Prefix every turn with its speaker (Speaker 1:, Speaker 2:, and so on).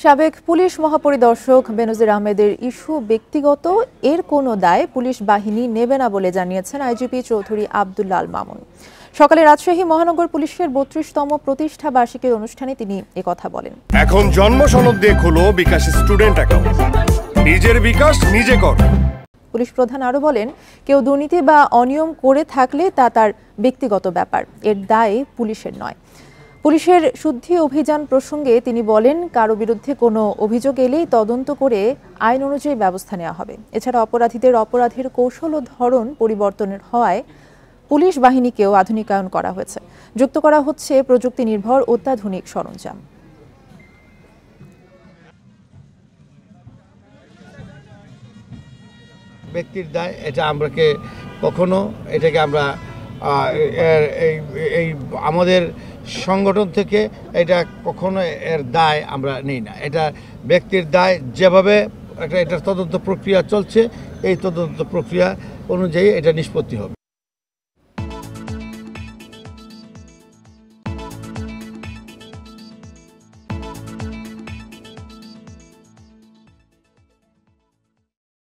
Speaker 1: সাবেক পুলিশ মহাপরিদর্শক বেনজির আহমেদের ইস্যু ব্যক্তিগত, এর কোনো দায় পুলিশ বাহিনী নেবে না বলে জানিয়েছেন আইজিপি চৌধুরী আব্দুল্লাহ আল মামুন। সকালে রাজশাহী মহানগর পুলিশের ৩২তম প্রতিষ্ঠা বার্ষিকীর অনুষ্ঠানে তিনি একথা বলেন।
Speaker 2: এখন জন্ম সনদ দিয়ে খোলো বিকাশ স্টুডেন্ট অ্যাকাউন্ট, নিজের বিকাশ নিজে কর।
Speaker 1: পুলিশ প্রধান আরও বলেন, কেউ দুর্নীতি বা অনিয়ম করে থাকলে তা তার ব্যক্তিগত ব্যাপার, এর দায় পুলিশের নয়। পুলিশের শুদ্ধি অভিযান প্রসঙ্গে তিনি বলেন, কারো বিরুদ্ধে কোনো অভিযোগ এলেই তদন্ত করে আইন অনুযায়ী ব্যবস্থা নেওয়া হবে। এছাড়া অপরাধীদের অপরাধের কৌশল ও ধরন পরিবর্তনের হওয়ায় পুলিশ বাহিনীকেও আধুনিকায়ন করা হয়েছে, যুক্ত করা হচ্ছে প্রযুক্তি নির্ভর অত্যাধুনিক সরঞ্জাম।
Speaker 3: ব্যক্তির দায় এটা এটাকে আমরা এই আমাদের সংগঠন থেকে এটা কখনো এর দায় আমরা নিই না। এটা ব্যক্তির দায়, যেভাবে এটার তদন্ত প্রক্রিয়া চলছে এই তদন্ত প্রক্রিয়া অনুযায়ী এটা নিষ্পত্তি হবে।